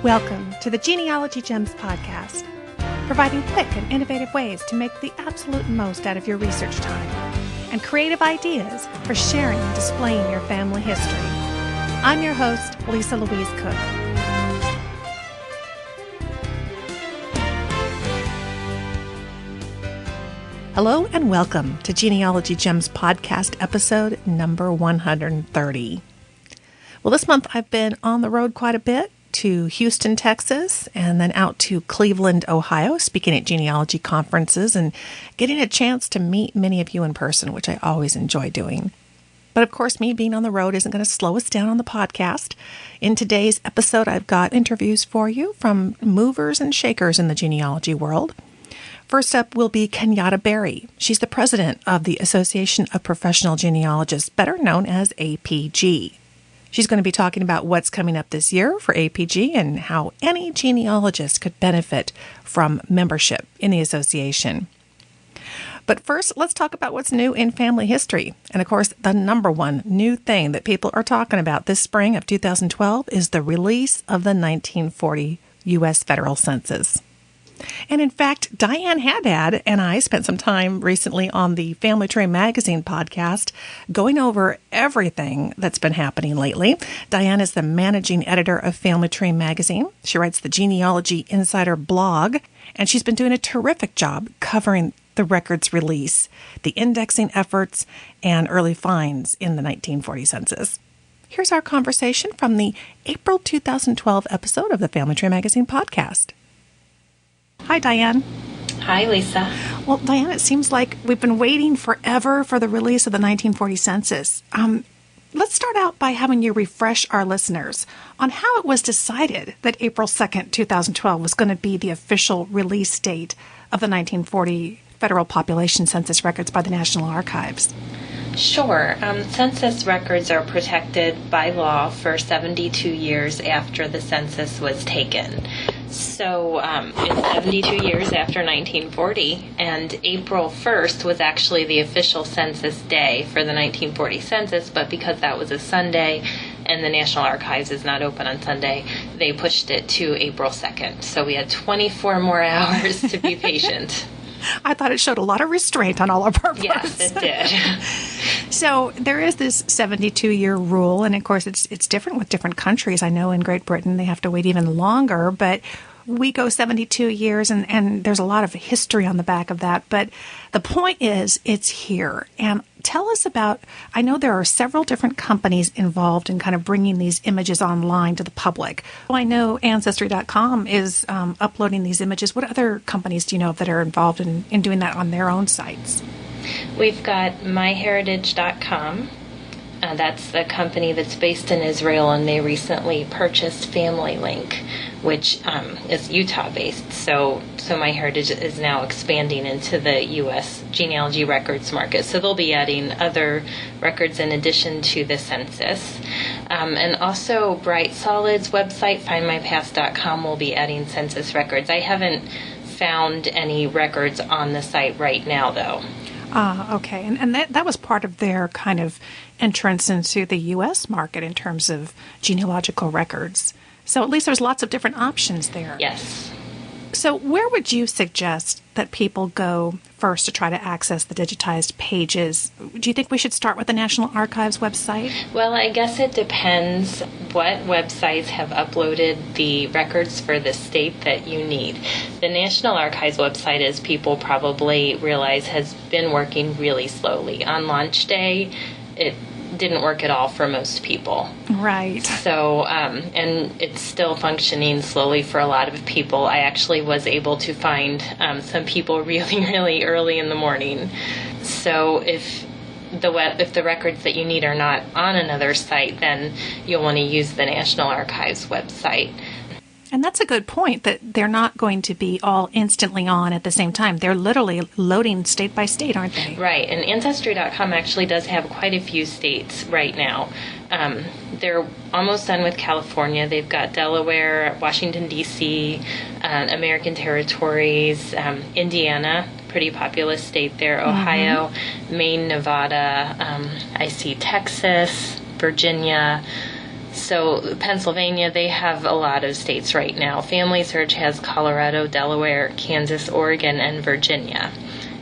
Welcome to the Genealogy Gems podcast, providing quick and innovative ways to make the absolute most out of your research time and creative ideas for sharing and displaying your family history. I'm your host, Louise Cooke. Hello and welcome to Genealogy Gems podcast episode number 130. Well, this month I've been on the road quite a bit to Houston, Texas, and then out to Cleveland, Ohio, speaking at genealogy conferences and getting a chance to meet many of you in person, which I always enjoy doing. But of course, me being on the road isn't going to slow us down on the podcast. In today's episode, I've got interviews for you from movers and shakers in the genealogy world. First up will be Kenyatta Berry. She's the president of the Association of Professional Genealogists, better known as APG. She's going to be talking about what's coming up this year for APG and how any genealogist could benefit from membership in the association. But first, let's talk about what's new in family history. And of course, the number one new thing that people are talking about this spring of 2012 is the release of the 1940 U.S. federal census. And in fact, Diane Haddad and I spent some time recently on the Family Tree Magazine podcast going over everything that's been happening lately. Diane is the managing editor of Family Tree Magazine. She writes the Genealogy Insider blog, and she's been doing a terrific job covering the records release, the indexing efforts, and early finds in the 1940 census. Here's our conversation from the April 2012 episode of the Family Tree Magazine podcast. Hi, Diane. Hi, Lisa. Well, Diane, it seems like we've been waiting forever for the release of the 1940 census. Let's start out by having you refresh our listeners on how it was decided that April 2nd, 2012 was going to be the official release date of the 1940 federal population census records by the National Archives. Sure. Census records are protected by law for 72 years after the census was taken. So it's 72 years after 1940, and April 1st was actually the official census day for the 1940 census, but because that was a Sunday and the National Archives is not open on Sunday, they pushed it to April 2nd. So we had 24 more hours to be patient. I thought it showed a lot of restraint on all of our parts. Yes, it did. So there is this 72-year rule, and of course it's different with different countries. I know in Great Britain they have to wait even longer, but we go 72 years, and there's a lot of history on the back of that. But the point is, it's here. And tell us about, I know there are several different companies involved in kind of bringing these images online to the public. Well, I know Ancestry.com is uploading these images. What other companies do you know of that are involved in doing that on their own sites? We've got myheritage.com. That's a company that's based in Israel, and they recently purchased Family Link, which is Utah-based. So MyHeritage is now expanding into the U.S. genealogy records market. So they'll be adding other records in addition to the census. And also Bright Solid's website, findmypast.com, will be adding census records. I haven't found any records on the site right now, though. Okay. And that was part of their kind of entrance into the U.S. market in terms of genealogical records. So at least there's lots of different options there. Yes. So where would you suggest that people go first to try to access the digitized pages? Do you think we should start with the National Archives website? Well, I guess it depends what websites have uploaded the records for the state that you need. The National Archives website, as people probably realize, has been working really slowly. On launch day, it didn't work at all for most people. Right. So, and it's still functioning slowly for a lot of people. I actually was able to find some people really, really early in the morning. So if the records that you need are not on another site, then you'll want to use the National Archives website. And that's a good point, that they're not going to be all instantly on at the same time. They're literally loading state by state, aren't they? Right. And Ancestry.com actually does have quite a few states right now. They're almost done with California. They've got Delaware, Washington, D.C., American territories, Indiana, pretty populous state there, Ohio, Maine, Nevada. I see Texas, Virginia. So Pennsylvania, they have a lot of states right now. Family Search has Colorado, Delaware, Kansas, Oregon, and Virginia.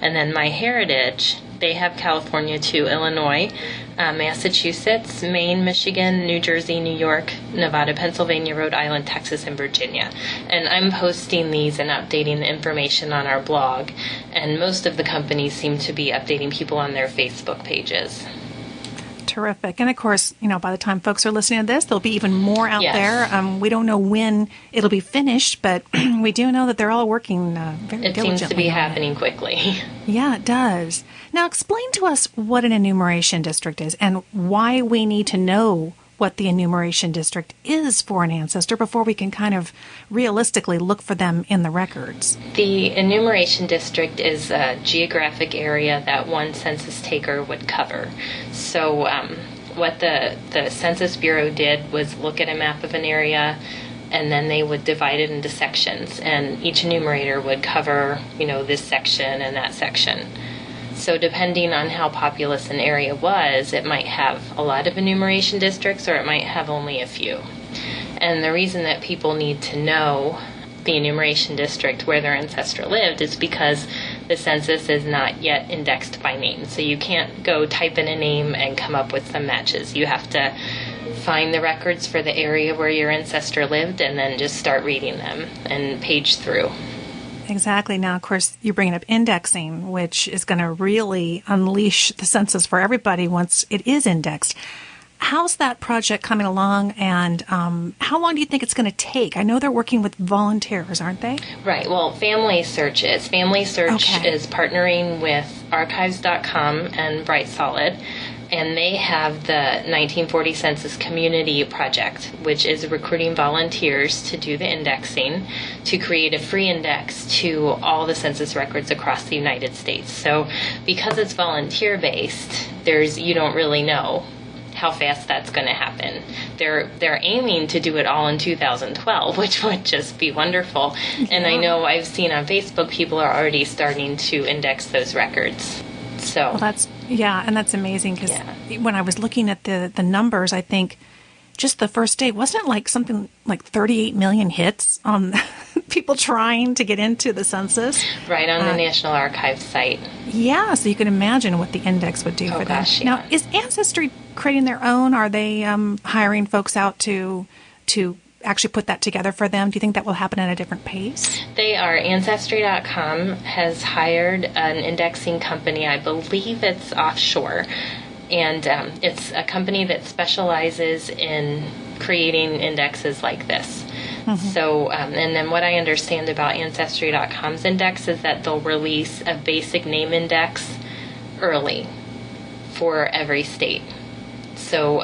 And then MyHeritage, they have California too, Illinois, Massachusetts, Maine, Michigan, New Jersey, New York, Nevada, Pennsylvania, Rhode Island, Texas, and Virginia. And I'm posting these and updating the information on our blog. And most of the companies seem to be updating people on their Facebook pages. Terrific. And of course, by the time folks are listening to this, there'll be even more out there. We don't know when it'll be finished, but we do know that they're all working very diligently. It seems to be happening quickly. Yeah, it does. Now, explain to us what an enumeration district is and why we need to know what the enumeration district is for an ancestor before we can kind of realistically look for them in the records. The enumeration district is a geographic area that one census taker would cover. So what the Census Bureau did was look at a map of an area, and then they would divide it into sections, and each enumerator would cover, this section and that section. So depending on how populous an area was, it might have a lot of enumeration districts or it might have only a few. And the reason that people need to know the enumeration district where their ancestor lived is because the census is not yet indexed by name. So you can't go type in a name and come up with some matches. You have to find the records for the area where your ancestor lived and then just start reading them and page through. Exactly. Now, of course, you're bringing up indexing, which is going to really unleash the census for everybody once it is indexed. How's that project coming along, and how long do you think it's going to take? I know they're working with volunteers, aren't they? Right. Well, Family Search is. Family Search is partnering with archives.com and Bright Solid, and they have the 1940 Census Community Project, which is recruiting volunteers to do the indexing, to create a free index to all the census records across the United States. So because it's volunteer-based, you don't really know how fast that's going to happen. They're aiming to do it all in 2012, which would just be wonderful. Yeah. And I know I've seen on Facebook people are already starting to index those records. So and that's amazing because when I was looking at the numbers, I think just the first day, wasn't it like something like 38 million hits on people trying to get into the census? Right, on the National Archives site. Yeah, so you can imagine what the index would do for them. Gosh, yeah. Now, is Ancestry creating their own? Are they hiring folks out to actually put that together for them? Do you think that will happen at a different pace? They are. Ancestry.com has hired an indexing company. I believe it's offshore. And it's a company that specializes in creating indexes like this. Mm-hmm. So, and then what I understand about Ancestry.com's index is that they'll release a basic name index early for every state. So,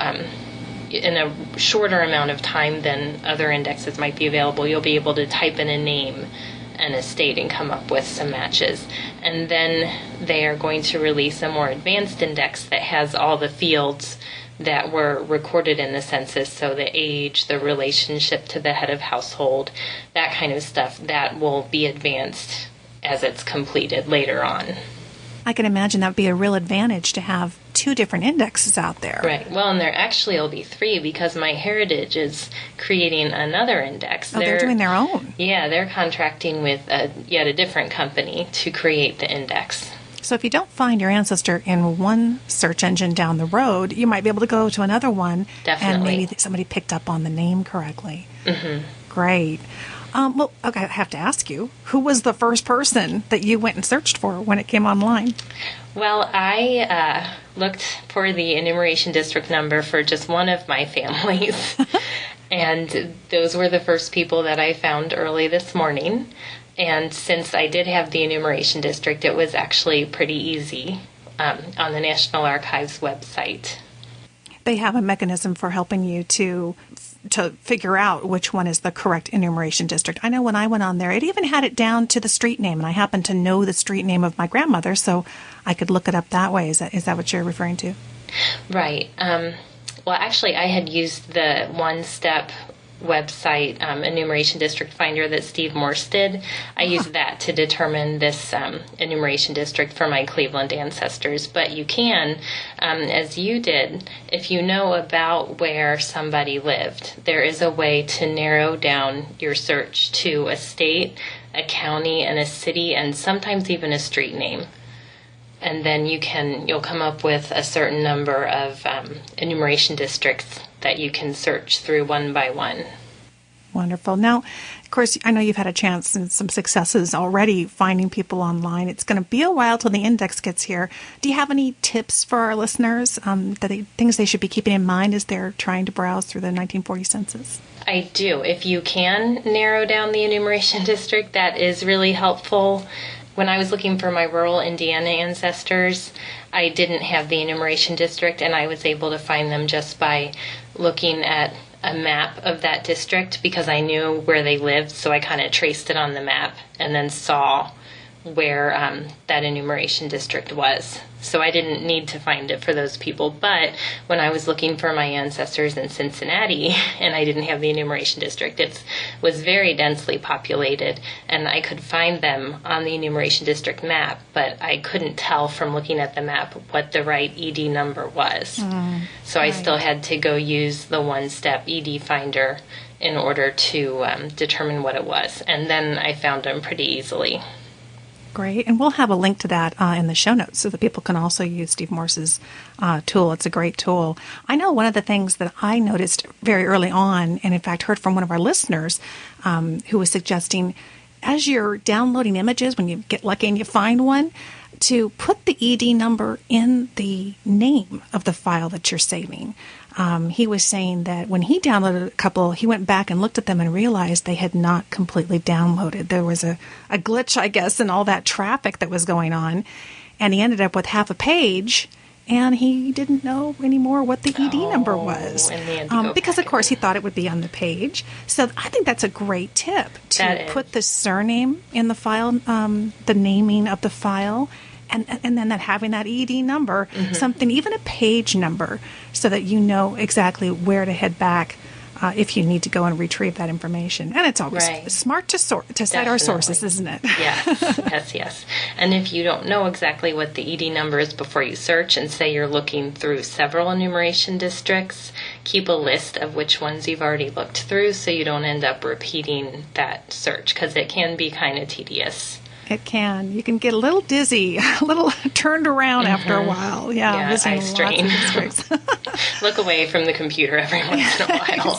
in a shorter amount of time than other indexes might be available, you'll be able to type in a name and a state and come up with some matches. And then they are going to release a more advanced index that has all the fields that were recorded in the census, so the age, the relationship to the head of household, that kind of stuff, that will be advanced as it's completed later on. I can imagine that would be a real advantage to have two different indexes out there. Right. Well, and there actually will be three because MyHeritage is creating another index. Oh, they're doing their own. Yeah, they're contracting with yet a different company to create the index. So if you don't find your ancestor in one search engine down the road, you might be able to go to another one. Definitely. And maybe somebody picked up on the name correctly. Mm-hmm. Great. Well, okay, I have to ask you, who was the first person that you went and searched for when it came online? Well, I looked for the enumeration district number for just one of my families, and those were the first people that I found early this morning. And since I did have the enumeration district, it was actually pretty easy on the National Archives website. They have a mechanism for helping you to figure out which one is the correct enumeration district. I know when I went on there, it even had it down to the street name, and I happened to know the street name of my grandmother, so I could look it up that way. Is that what you're referring to? Right. Well, actually, I had used the one-step website, enumeration district finder that Steve Morse did. I used that to determine this enumeration district for my Cleveland ancestors. But you can, as you did, if you know about where somebody lived, there is a way to narrow down your search to a state, a county, and a city, and sometimes even a street name. And then you'll come up with a certain number of enumeration districts that you can search through one by one. Wonderful. Now, of course, I know you've had a chance and some successes already finding people online. It's going to be a while till the index gets here. Do you have any tips for our listeners, things they should be keeping in mind as they're trying to browse through the 1940 census? I do. If you can narrow down the enumeration district, that is really helpful. When I was looking for my rural Indiana ancestors, I didn't have the enumeration district, and I was able to find them just by looking at a map of that district because I knew where they lived, so I kind of traced it on the map and then saw where that enumeration district was. So I didn't need to find it for those people. But when I was looking for my ancestors in Cincinnati and I didn't have the enumeration district, it was very densely populated, and I could find them on the enumeration district map, but I couldn't tell from looking at the map what the right ED number was. So I still had to go use the one-step ED finder in order to determine what it was. And then I found them pretty easily. Great. And we'll have a link to that in the show notes so that people can also use Steve Morse's tool. It's a great tool. I know one of the things that I noticed very early on, and in fact heard from one of our listeners who was suggesting, as you're downloading images, when you get lucky and you find one, to put the ED number in the name of the file that you're saving. He was saying that when he downloaded a couple, he went back and looked at them and realized they had not completely downloaded. There was a glitch, I guess, in all that traffic that was going on. And he ended up with half a page, and he didn't know anymore what the ED number was. Because, of course, he thought it would be on the page. So I think that's a great tip to put the surname in the file, the naming of the file, and then having that ED number, something, even a page number, so that you know exactly where to head back if you need to go and retrieve that information. And it's always smart to cite our sources, isn't it? Yes. And if you don't know exactly what the ED number is before you search, and say you're looking through several enumeration districts, keep a list of which ones you've already looked through so you don't end up repeating that search, because it can be kind of tedious. It can. You can get a little dizzy, a little turned around after a while. Eye strain. Look away from the computer every once in a while.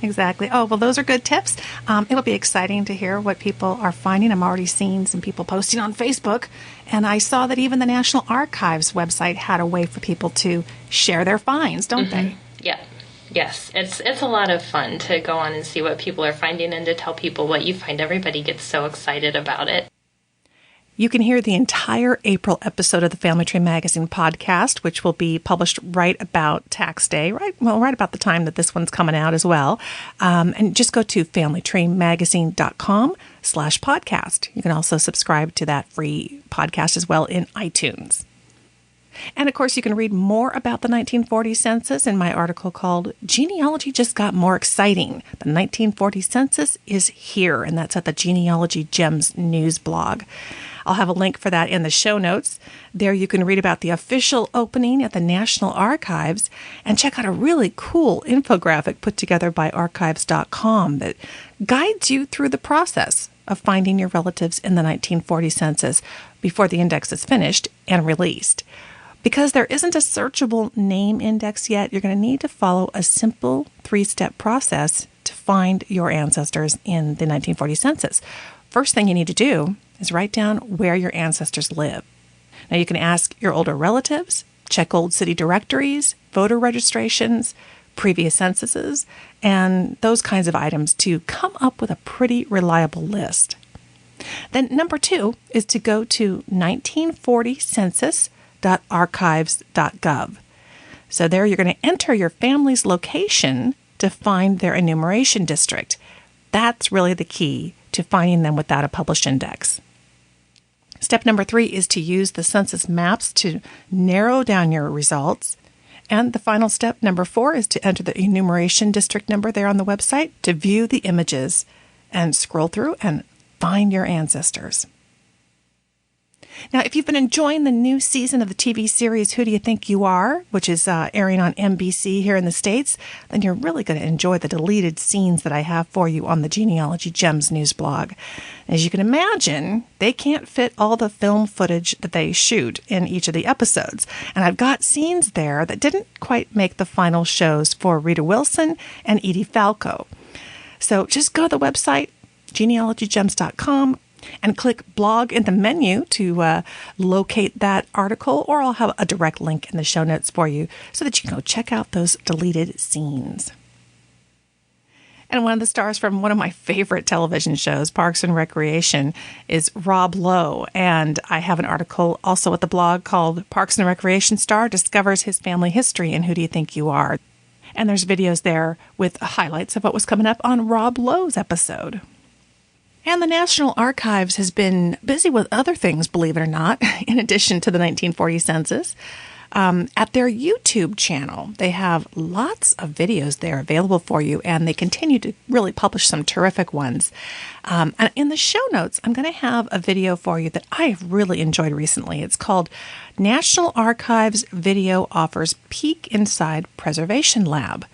Exactly. Oh, well, those are good tips. It'll be exciting to hear what people are finding. I'm already seeing some people posting on Facebook, and I saw that even the National Archives website had a way for people to share their finds, don't they? Yeah. Yes, it's a lot of fun to go on and see what people are finding and to tell people what you find. Everybody gets so excited about it. You can hear the entire April episode of the Family Tree Magazine podcast, which will be published right about tax day, right about the time that this one's coming out as well. And just go to familytreemagazine.com/podcast. You can also subscribe to that free podcast as well in iTunes. And of course, you can read more about the 1940 census in my article called Genealogy Just Got More Exciting. The 1940 census is here, and that's at the Genealogy Gems News Blog. I'll have a link for that in the show notes. There you can read about the official opening at the National Archives and check out a really cool infographic put together by archives.com that guides you through the process of finding your relatives in the 1940 census before the index is finished and released. Because there isn't a searchable name index yet, you're going to need to follow a simple 3-step process to find your ancestors in the 1940 census. First thing you need to do is write down where your ancestors live. Now, you can ask your older relatives, check old city directories, voter registrations, previous censuses, and those kinds of items to come up with a pretty reliable list. Then number 2 is to go to 1940census.archives.gov. So there you're going to enter your family's location to find their enumeration district. That's really the key to finding them without a published index. Step number 3 is to use the census maps to narrow down your results. And the final step, number 4, is to enter the enumeration district number there on the website to view the images and scroll through and find your ancestors. Now, if you've been enjoying the new season of the TV series Who Do You Think You Are, which is airing on NBC here in the States, then you're really going to enjoy the deleted scenes that I have for you on the Genealogy Gems News Blog. As you can imagine, they can't fit all the film footage that they shoot in each of the episodes. And I've got scenes there that didn't quite make the final shows for Rita Wilson and Edie Falco. So just go to the website, genealogygems.com, and click blog in the menu to locate that article, or I'll have a direct link in the show notes for you so that you can go check out those deleted scenes. And one of the stars from one of my favorite television shows, Parks and Recreation, is Rob Lowe. And I have an article also at the blog called Parks and Recreation Star Discovers His Family History in Who Do You Think You Are? And there's videos there with highlights of what was coming up on Rob Lowe's episode. And the National Archives has been busy with other things, believe it or not, in addition to the 1940 census. At their YouTube channel, they have lots of videos there available for you, and they continue to really publish some terrific ones. And in the show notes, I'm going to have a video for you that I have really enjoyed recently. It's called National Archives Video Offers Peek Inside Preservation Lab.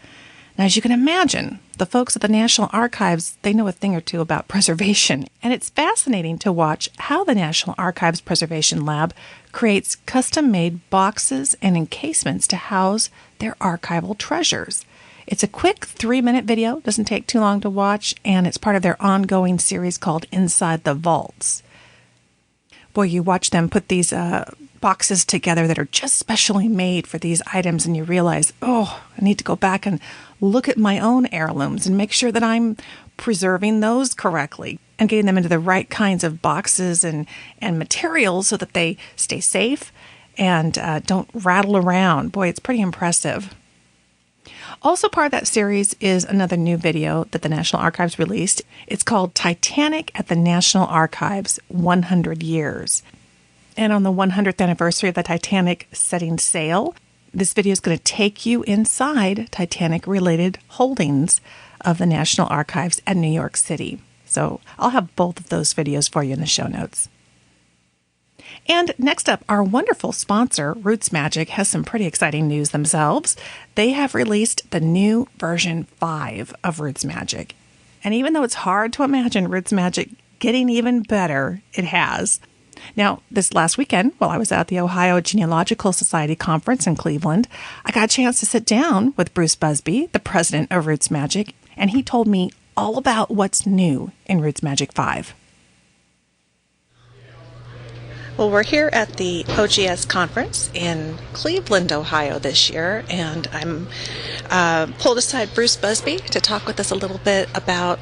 Now, as you can imagine, the folks at the National Archives, they know a thing or two about preservation, and it's fascinating to watch how the National Archives Preservation Lab creates custom-made boxes and encasements to house their archival treasures. It's a quick 3-minute video, doesn't take too long to watch, and it's part of their ongoing series called Inside the Vaults. Boy, you watch them put these boxes together that are just specially made for these items, and you realize, oh, I need to go back and look at my own heirlooms and make sure that I'm preserving those correctly and getting them into the right kinds of boxes and materials so that they stay safe and don't rattle around. Boy, it's pretty impressive. Also part of that series is another new video that the National Archives released. It's called Titanic at the National Archives, 100 Years. And on the 100th anniversary of the Titanic setting sail, this video is going to take you inside Titanic-related holdings of the National Archives at New York City. So I'll have both of those videos for you in the show notes. And next up, our wonderful sponsor, RootsMagic, has some pretty exciting news themselves. They have released the new version 5 of RootsMagic. And even though it's hard to imagine RootsMagic getting even better, it has. Now, this last weekend, while I was at the Ohio Genealogical Society conference in Cleveland, I got a chance to sit down with Bruce Busby, the president of RootsMagic, and he told me all about what's new in RootsMagic 5. Well, we're here at the OGS conference in Cleveland, Ohio this year, and I'm pulled aside Bruce Busby to talk with us a little bit about,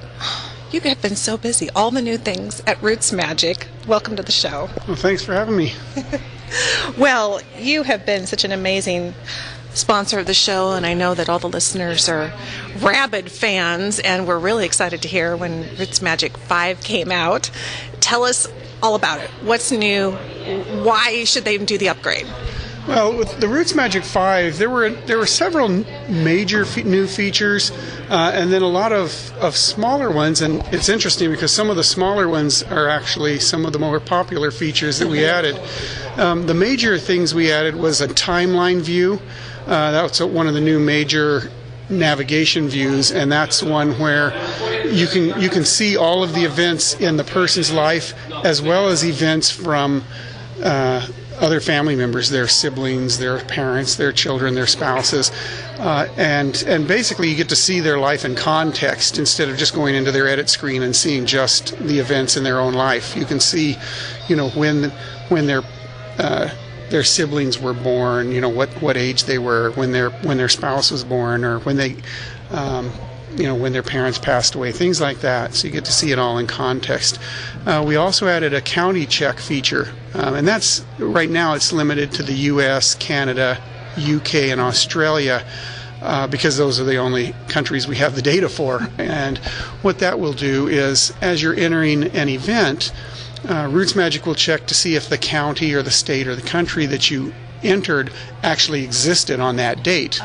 you have been so busy, all the new things at RootsMagic. Welcome to the show. Well, thanks for having me. Well, you have been such an amazing sponsor of the show, and I know that all the listeners are rabid fans, and we're really excited to hear when RootsMagic 5 came out. Tell us all about it. What's new? Why should they do the upgrade? Well, with the RootsMagic 5, there were several major new features, and then a lot of smaller ones. And it's interesting because some of the smaller ones are actually some of the more popular features that we added. The major things we added was a timeline view. That's one of the new major navigation views, and that's one where you can see all of the events in the person's life, as well as events from other family members, their siblings, their parents, their children, their spouses, and basically you get to see their life in context instead of just going into their edit screen and seeing just the events in their own life. You can see, when their siblings were born, what age they were when their spouse was born, or when they when their parents passed away, things like that. So you get to see it all in context. We also added a county check feature, and that's right now it's limited to the U.S., Canada, UK, and Australia, because those are the only countries we have the data for. And what that will do is, as you're entering an event, RootsMagic will check to see if the county or the state or the country that you entered actually existed on that date.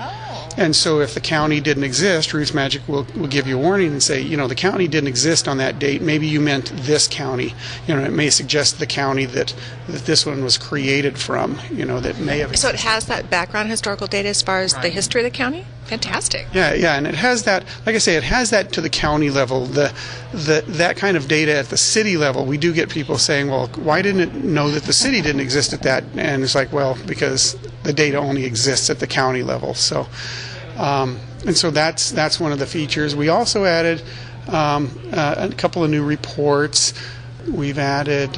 And so if the county didn't exist, RootsMagic will give you a warning and say, the county didn't exist on that date. Maybe you meant this county. It may suggest the county that this one was created from, that may have... So it has that background historical data as far as the history of the county? Fantastic. Yeah, and it has that, like I say, it has that to the county level. That kind of data at the city level, we do get people saying, well, why didn't it know that the city didn't exist at that? And it's like, well, because the data only exists at the county level. So, and so that's one of the features. We also added a couple of new reports. We've added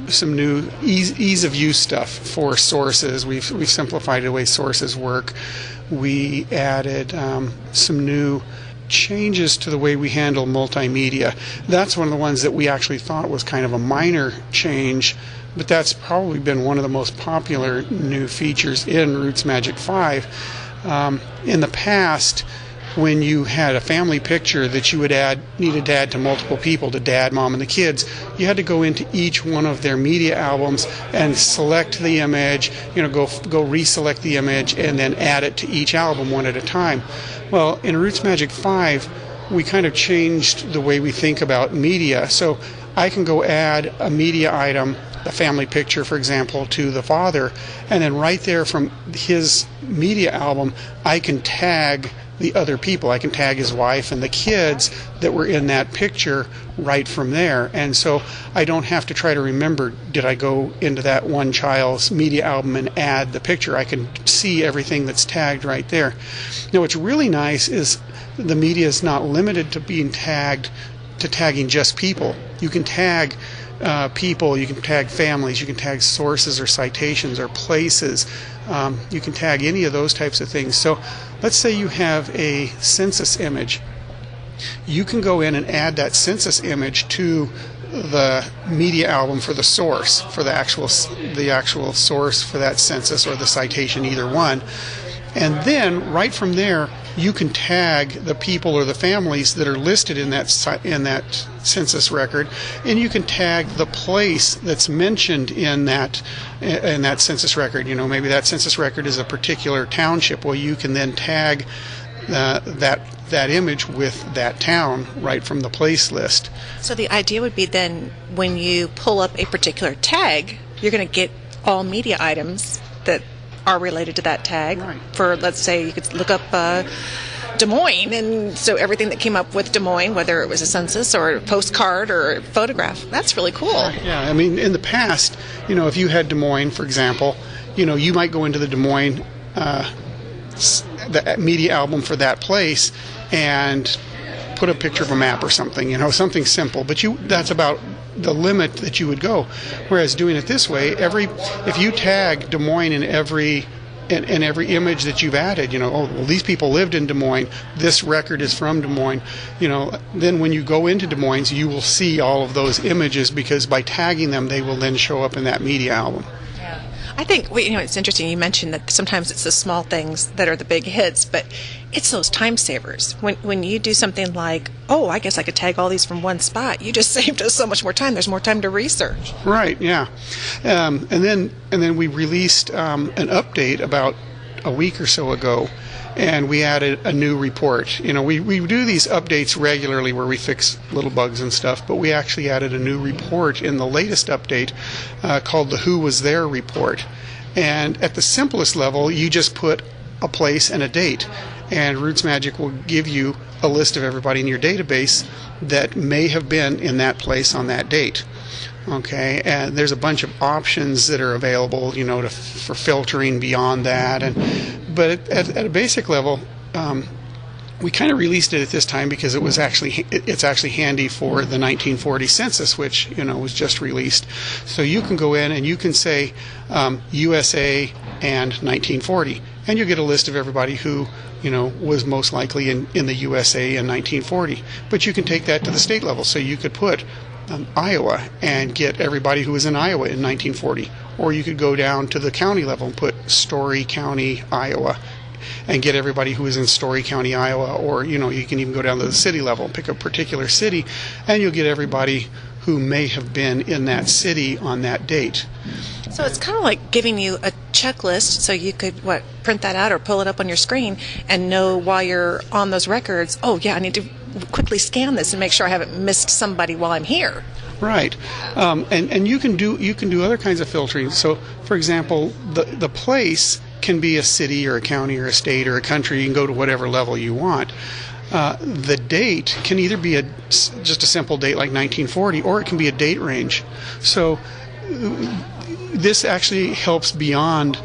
some new ease of use stuff for sources. We've simplified the way sources work. We added some new changes to the way we handle multimedia. That's one of the ones that we actually thought was kind of a minor change, but that's probably been one of the most popular new features in RootsMagic 5. In the past, when you had a family picture that you would needed to add to multiple people, to dad, mom, and the kids, you had to go into each one of their media albums and select the image, go reselect the image and then add it to each album one at a time. Well, in RootsMagic 5, we kind of changed the way we think about media. So I can go add a media item, a family picture, for example, to the father, and then right there from his media album, I can tag the other people. I can tag his wife and the kids that were in that picture right from there. And so I don't have to try to remember, did I go into that one child's media album and add the picture? I can see everything that's tagged right there. Now, what's really nice is the media is not limited to being tagged to tagging just people. You can tag people, you can tag families, you can tag sources or citations or places. You can tag any of those types of things. So let's say you have a census image. You can go in and add that census image to the media album for the source, for the actual source for that census or the citation, either one. And then right from there, you can tag the people or the families that are listed in that census record, and you can tag the place that's mentioned in that census record. Maybe that census record is a particular township. Well, you can then tag that image with that town right from the place list. So the idea would be then when you pull up a particular tag, you're going to get all media items that are related to that tag. Right. For, let's say, you could look up Des Moines, and so everything that came up with Des Moines, whether it was a census or a postcard or a photograph, that's really cool. Yeah, I mean, in the past, if you had Des Moines, for example, you might go into the Des Moines the media album for that place and put a picture of a map or something, something simple. But that's about the limit that you would go. Whereas doing it this way, if you tag Des Moines in every image that you've added, these people lived in Des Moines, this record is from Des Moines, then when you go into Des Moines, you will see all of those images, because by tagging them, they will then show up in that media album. I think, it's interesting. You mentioned that sometimes it's the small things that are the big hits, but it's those time savers. When you do something like, I guess I could tag all these from one spot, you just saved us so much more time. There's more time to research. Right, yeah. And then we released an update about a week or so ago, and we added a new report. We do these updates regularly where we fix little bugs and stuff, but we actually added a new report in the latest update called the Who Was There report. And at the simplest level, you just put a place and a date, and RootsMagic will give you a list of everybody in your database that may have been in that place on that date. Okay, and there's a bunch of options that are available, for filtering beyond that. But at a basic level, we kind of released it at this time because it's actually handy for the 1940 census, which was just released. So you can go in and you can say USA and 1940, and you'll get a list of everybody who was most likely in the USA in 1940. But you can take that to the state level, so you could put Iowa and get everybody who was in Iowa in 1940, or you could go down to the county level and put Story County, Iowa, and get everybody who was in Story County, Iowa, or you can even go down to the city level and pick a particular city, and you'll get everybody who may have been in that city on that date. So it's kind of like giving you a checklist so you could, print that out or pull it up on your screen and know while you're on those records, oh, yeah, I need to quickly scan this and make sure I haven't missed somebody while I'm here. Right, and you can do other kinds of filtering. So, for example, the place can be a city or a county or a state or a country. You can go to whatever level you want. The date can either be just a simple date like 1940, or it can be a date range. So this actually helps beyond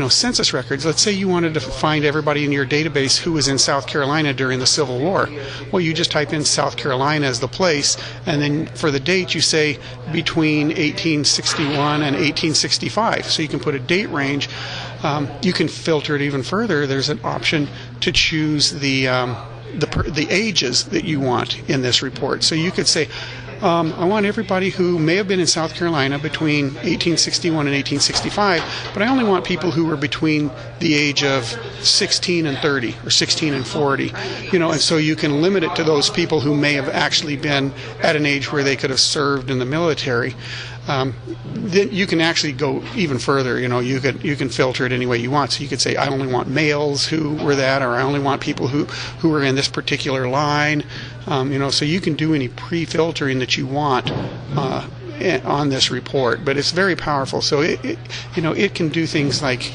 census records. Let's say you wanted to find everybody in your database who was in South Carolina during the Civil War. Well, you just type in South Carolina as the place, and then for the date you say between 1861 and 1865. So you can put a date range. You can filter it even further. There's an option to choose the ages that you want in this report. So you could say, I want everybody who may have been in South Carolina between 1861 and 1865, but I only want people who were between the age of 16 and 30 or 16 and 40, and so you can limit it to those people who may have actually been at an age where they could have served in the military. Then you can actually go even further. You can filter it any way you want. So you could say, I only want males who were that, or I only want people who were in this particular line. So you can do any pre-filtering that you want on this report. But it's very powerful. So it can do things like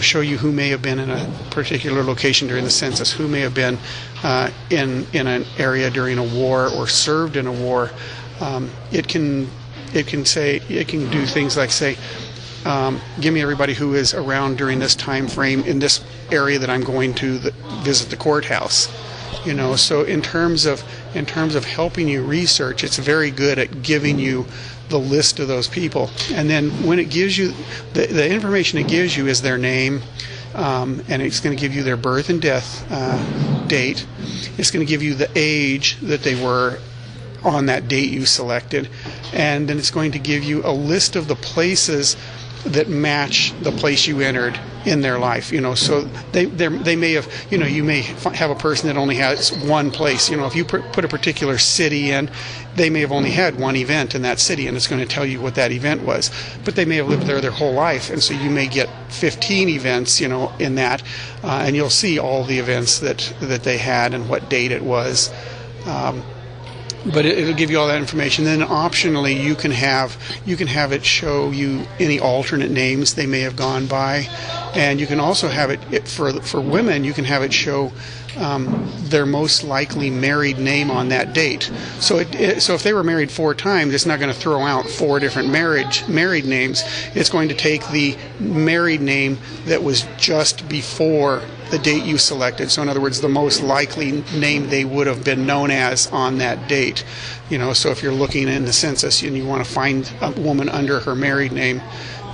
show you who may have been in a particular location during the census, who may have been in an area during a war or served in a war. It can do things like say, give me everybody who is around during this time frame in this area that I'm going to visit the courthouse. So in terms of helping you research, it's very good at giving you the list of those people. And then when it gives you the information it gives you is their name, and it's going to give you their birth and death date. It's going to give you the age that they were on that date you selected, and then it's going to give you a list of the places that match the place you entered in their life. So they may have, you may have a person that only has one place. If you put a particular city in, they may have only had one event in that city, and it's going to tell you what that event was. But they may have lived there their whole life, and so you may get 15 events, in that, and you'll see all the events that they had and what date it was. But it'll give you all that information. Then optionally, you can have it show you any alternate names they may have gone by, and you can also have it for women. You can have it show their most likely married name on that date. So so if they were married 4 times, it's not going to throw out 4 different married names. It's going to take the married name that was just before the date you selected. So in other words, the most likely name they would have been known as on that date. So if you're looking in the census and you want to find a woman under her married name,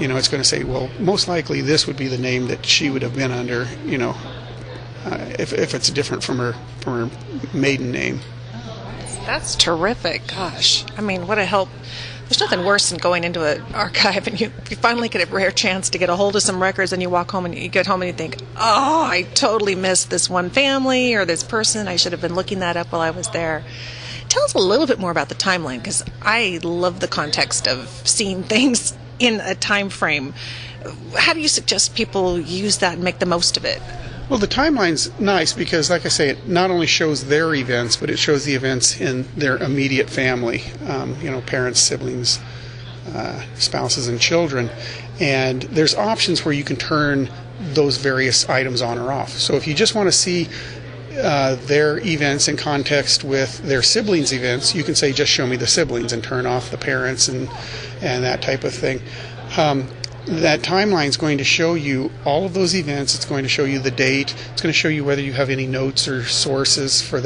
it's going to say, well, most likely this would be the name that she would have been under, if it's different from her maiden name. That's terrific. Gosh, I mean, what a help. There's nothing worse than going into an archive and you finally get a rare chance to get a hold of some records, and you walk home and you get home and you think, oh, I totally missed this one family or this person. I should have been looking that up while I was there. Tell us a little bit more about the timeline, because I love the context of seeing things in a time frame. How do you suggest people use that and make the most of it? Well, the timeline's nice because, like I say, it not only shows their events, but it shows the events in their immediate family, parents, siblings, spouses, and children. And there's options where you can turn those various items on or off. So if you just want to see their events in context with their siblings' events, you can say, just show me the siblings, and turn off the parents and that type of thing. That timeline is going to show you all of those events. It's going to show you the date. It's going to show you whether you have any notes or sources for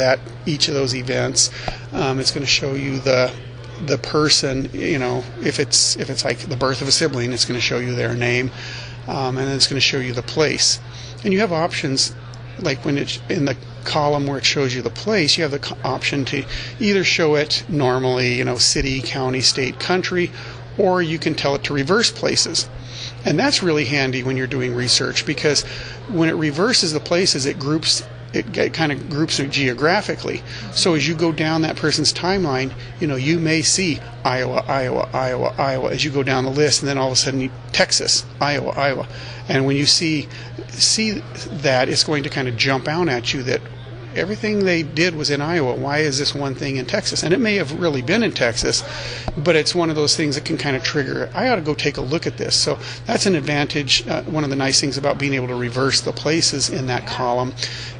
each of those events. It's going to show you the person. If it's like the birth of a sibling, it's going to show you their name, and then it's going to show you the place. And you have options, like when it's in the column where it shows you the place, you have the option to either show it normally, city, county, state, country, or you can tell it to reverse places. And that's really handy when you're doing research, because when it reverses the places, it groups it kind of groups them geographically. So as you go down that person's timeline, you may see Iowa, Iowa, Iowa, Iowa as you go down the list, and then all of a sudden Texas, Iowa, Iowa. And when you see that, it's going to kind of jump out at you that everything they did was in Iowa. Why is this one thing in Texas? And it may have really been in Texas, but it's one of those things that can kind of trigger, I ought to go take a look at this. So that's an advantage. One of the nice things about being able to reverse the places in that column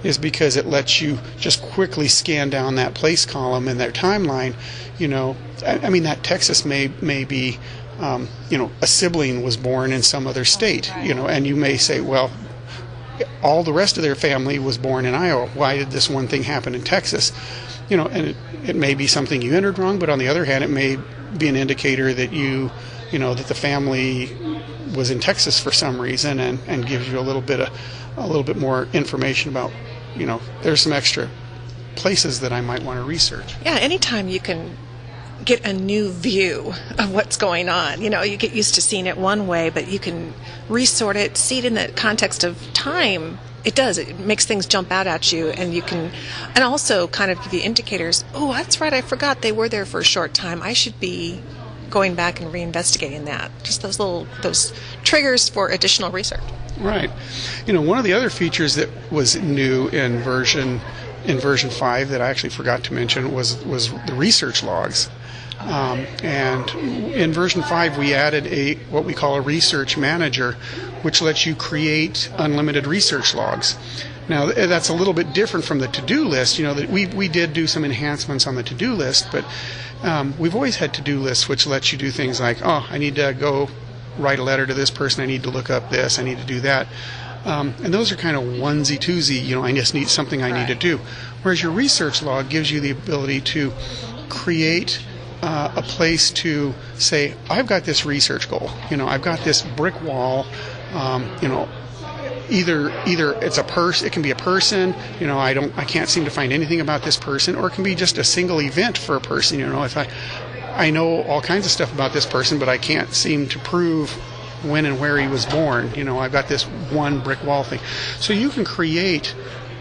is because it lets you just quickly scan down that place column in their timeline. I mean, that Texas may be, a sibling was born in some other state, and you may say, well, all the rest of their family was born in Iowa. Why did this one thing happen in Texas? And it may be something you entered wrong, but on the other hand, it may be an indicator that that the family was in Texas for some reason, and gives you a little bit more information about, there's some extra places that I might want to research. Yeah, anytime you can get a new view of what's going on. You get used to seeing it one way, but you can resort it, see it in the context of time. It makes things jump out at you, and also kind of give you indicators. Oh, that's right, I forgot they were there for a short time. I should be going back and reinvestigating that. Just those triggers for additional research. Right. One of the other features that was new in version 5 that I actually forgot to mention was the research logs. And in version 5, we added what we call a research manager, which lets you create unlimited research logs. Now, that's a little bit different from the to-do list. That we did do some enhancements on the to-do list, but we've always had to-do lists, which lets you do things like, I need to go write a letter to this person, I need to look up this, I need to do that. And those are kind of onesie-twosie, I just need something I need to do. Whereas your research log gives you the ability to create a place to say, I've got this research goal. I've got this brick wall. Either it's a person, it can be a person. I can't seem to find anything about this person, or it can be just a single event for a person. If I know all kinds of stuff about this person, but I can't seem to prove when and where he was born. I've got this one brick wall thing. So you can create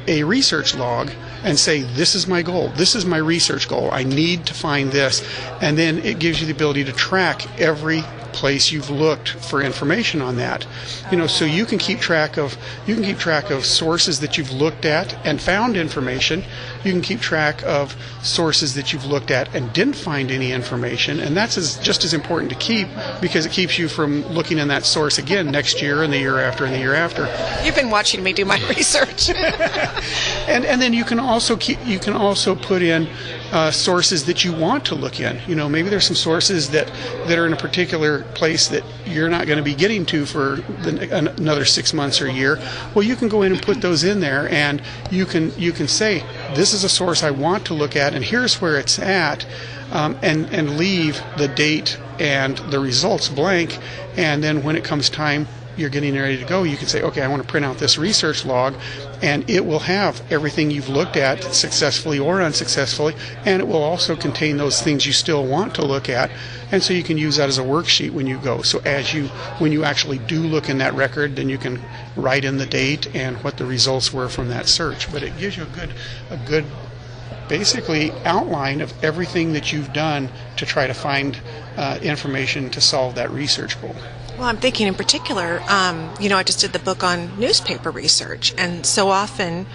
a research log and say, this is my goal, this is my research goal, I need to find this, and then it gives you the ability to track every place you've looked for information on that. So you can keep track of sources that you've looked at and found information. You can keep track of sources that you've looked at and didn't find any information, and that's just as important to keep, because it keeps you from looking in that source again next year and the year after and the year after. You've been watching me do my research. And then you can also put in sources that you want to look in. Maybe there's some sources that are in a particular place that you're not going to be getting to for another 6 months or a year. Well, you can go in and put those in there, and you can say, this is a source I want to look at, and here's where it's at, and leave the date and the results blank. And then when it comes time, you're getting ready to go, you can say, okay, I want to print out this research log, and it will have everything you've looked at successfully or unsuccessfully, and it will also contain those things you still want to look at, and so you can use that as a worksheet when you go. So when you actually do look in that record, then you can write in the date and what the results were from that search. But it gives you a good basically outline of everything that you've done to try to find information to solve that research goal. Well, I'm thinking in particular, I just did the book on newspaper research, and so often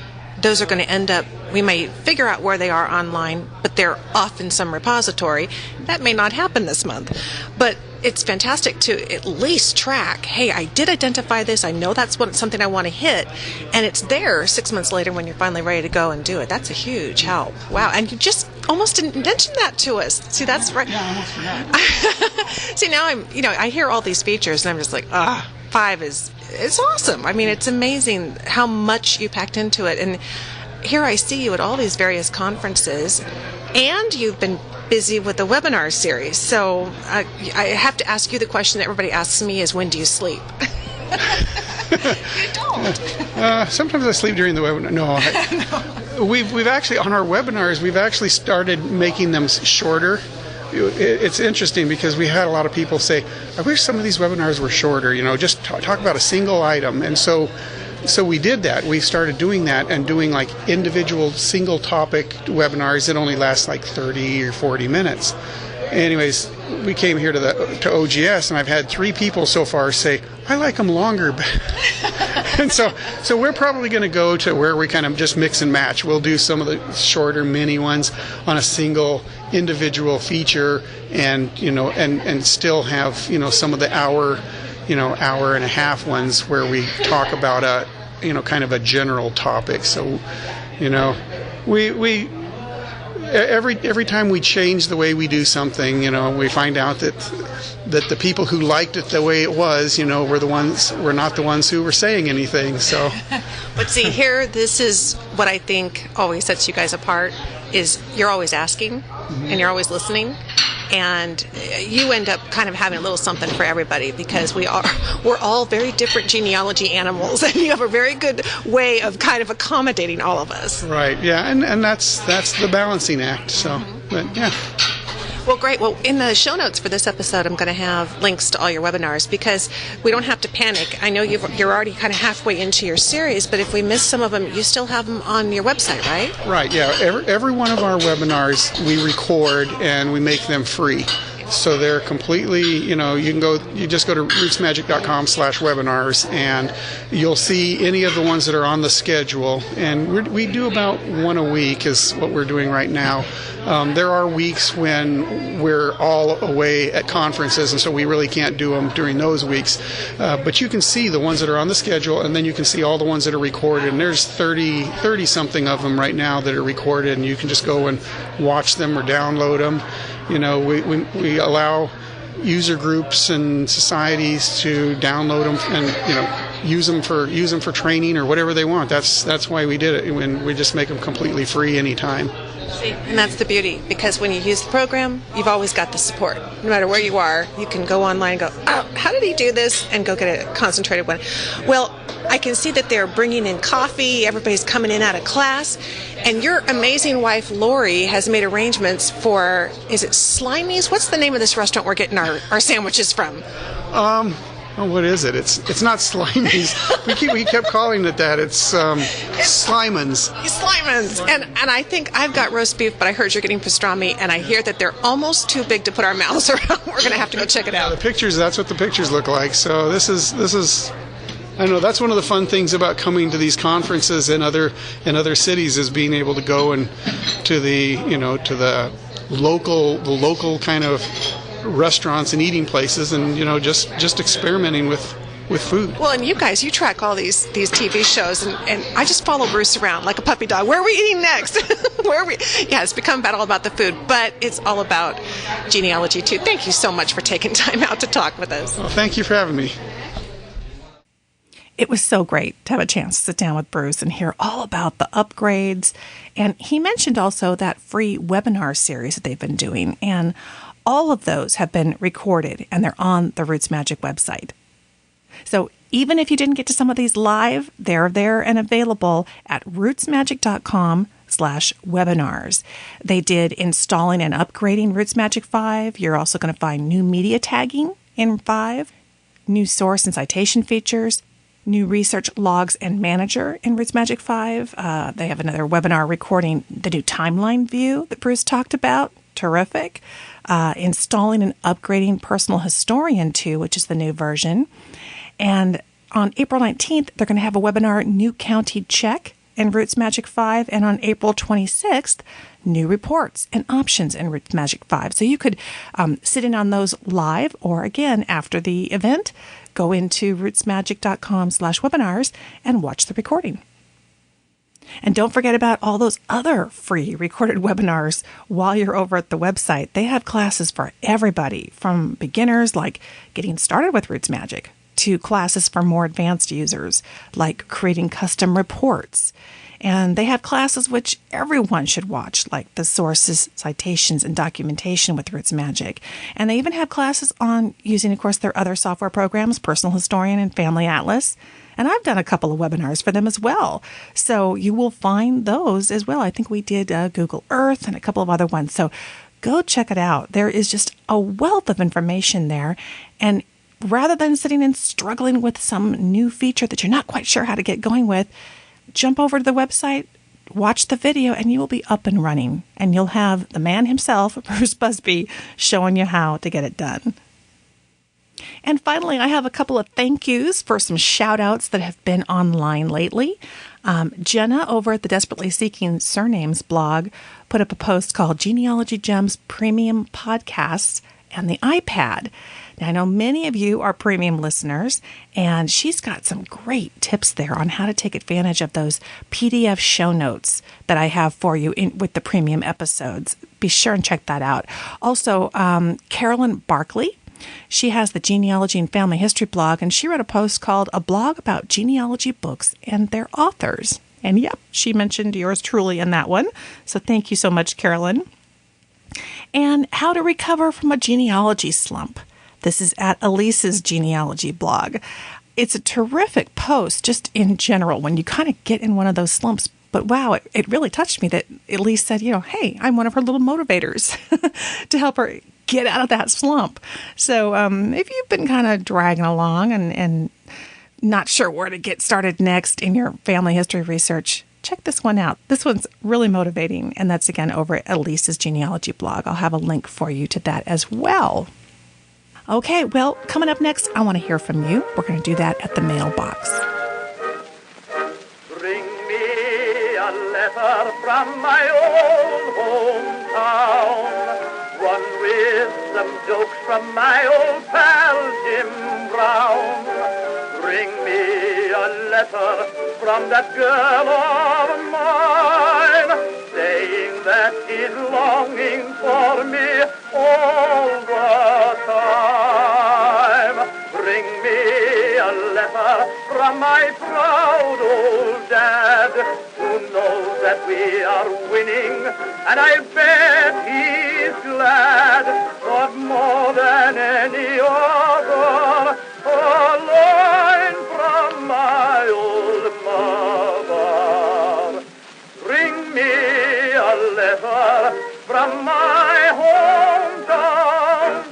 those are going to end up, we may figure out where they are online, but they're off in some repository. That may not happen this month. But it's fantastic to at least track, hey, I did identify this, I know that's something I want to hit, and it's there 6 months later when you're finally ready to go and do it. That's a huge help. Wow, and you just almost didn't mention that to us. See, that's right. Yeah, I almost forgot. See, now I hear all these features, and I'm just like, 5 it's awesome. I mean, it's amazing how much you packed into it. And here I see you at all these various conferences, and you've been busy with the webinar series. So I have to ask you the question that everybody asks me is, when do you sleep? You don't. Sometimes I sleep during the webinar. No. We've actually, on our webinars, we've actually started making them shorter. It's interesting because we had a lot of people say, I wish some of these webinars were shorter, just talk about a single item. And so so we did that. We started doing that and doing like individual single topic webinars that only last like 30 or 40 minutes. Anyways, we came here to OGS, and I've had 3 people so far say, I like them longer. And so we're probably going to go to where we kind of just mix and match. We'll do some of the shorter mini ones on a single individual feature, and and still have some of the hour and a half ones where we talk about a kind of a general topic. So we every time we change the way we do something, we find out that the people who liked it the way it was, we're not the ones who were saying anything. So, but see here, this is what I think always sets you guys apart: is you're always asking, and you're always listening. And you end up kind of having a little something for everybody, because we're all very different genealogy animals, and you have a very good way of kind of accommodating all of us. Right. Yeah. And that's the balancing act. So, but yeah. Well, great. Well, in the show notes for this episode, I'm going to have links to all your webinars, because we don't have to panic. I know you're already kind of halfway into your series, but if we miss some of them, you still have them on your website, right? Right, yeah. Every one of our webinars we record and we make them free. So they're completely, you just go to rootsmagic.com/webinars, and you'll see any of the ones that are on the schedule. And we do about one a week is what we're doing right now. There are weeks when we're all away at conferences, and so we really can't do them during those weeks. But you can see the ones that are on the schedule, and then you can see all the ones that are recorded. And there's 30 something of them right now that are recorded, and you can just go and watch them or download them. We allow user groups and societies to download them and use them for training or whatever they want. That's why we did it. When we just make them completely free anytime. And that's the beauty, because when you use the program, you've always got the support. No matter where you are, you can go online and go, oh, how did he do this? And go get a concentrated one. Well, I can see that they're bringing in coffee. Everybody's coming in out of class. And your amazing wife, Lori, has made arrangements for, is it Slimey's? What's the name of this restaurant we're getting our sandwiches from? What is it? It's not Slimey's. we kept calling it that. It's Sliman's. Sliman's. And I think I've got roast beef, but I heard you're getting pastrami, and I hear that they're almost too big to put our mouths around. We're going to have to go check it out. The pictures, that's what the pictures look like. So this is I know that's one of the fun things about coming to these conferences in other cities, is being able to go and to the local kind of restaurants and eating places, and just experimenting with food. Well, and you guys, you track all these TV shows, and I just follow Bruce around like a puppy dog. Where are we eating next? Where are we? Yeah, it's become all about the food, but it's all about genealogy too. Thank you so much for taking time out to talk with us. Well, thank you for having me. It was so great to have a chance to sit down with Bruce and hear all about the upgrades. And he mentioned also that free webinar series that they've been doing. And all of those have been recorded, and they're on the RootsMagic website. So even if you didn't get to some of these live, they're there and available at rootsmagic.com/webinars. They did installing and upgrading RootsMagic 5. You're also going to find new media tagging in 5, new source and citation features, new research logs and manager in RootsMagic 5. They have another webinar recording the new timeline view that Bruce talked about. Terrific. Installing and upgrading Personal Historian 2, which is the new version. And on April 19th, they're going to have a webinar, New County Check in RootsMagic 5. And on April 26th, new reports and options in RootsMagic 5. So you could sit in on those live, or again, after the event, go into rootsmagic.com/webinars and watch the recording. And don't forget about all those other free recorded webinars while you're over at the website. They have classes for everybody, from beginners like getting started with RootsMagic to classes for more advanced users like creating custom reports. And they have classes which everyone should watch, like the sources, citations, and documentation with RootsMagic. And they even have classes on using, of course, their other software programs, Personal Historian and Family Atlas. And I've done a couple of webinars for them as well. So you will find those as well. I think we did Google Earth and a couple of other ones. So go check it out. There is just a wealth of information there. And rather than sitting and struggling with some new feature that you're not quite sure how to get going with, jump over to the website, watch the video, and you will be up and running. And you'll have the man himself, Bruce Busby, showing you how to get it done. And finally, I have a couple of thank yous for some shout outs that have been online lately. Jenna over at the Desperately Seeking Surnames blog put up a post called Genealogy Gems Premium Podcasts and the iPad. Now, I know many of you are premium listeners, and she's got some great tips there on how to take advantage of those PDF show notes that I have for you with the premium episodes. Be sure and check that out. Also, Carolyn Barkley, she has the Genealogy and Family History blog, and she wrote a post called A Blog About Genealogy Books and Their Authors. And yep, she mentioned yours truly in that one. So thank you so much, Carolyn. And How to Recover from a Genealogy Slump. This is at Elise's Genealogy blog. It's a terrific post just in general when you kind of get in one of those slumps. But wow, it really touched me that Elise said, hey, I'm one of her little motivators to help her get out of that slump. So if you've been kind of dragging along and not sure where to get started next in your family history research, check this one out. This one's really motivating, and that's again over at Elise's Genealogy blog. I'll have a link for you to that as well. Okay, well, coming up next, I want to hear from you. We're going to do that at the mailbox. Bring me a letter from my old hometown, one with some jokes from my old pal Jim Brown. Bring me a letter from that girl of mine, saying that she's longing for me all the time. Bring me a letter from my proud old dad, who knows that we are winning, and I bet he's glad. But more than any other, a line from my old mother. Bring me a letter from my hometown.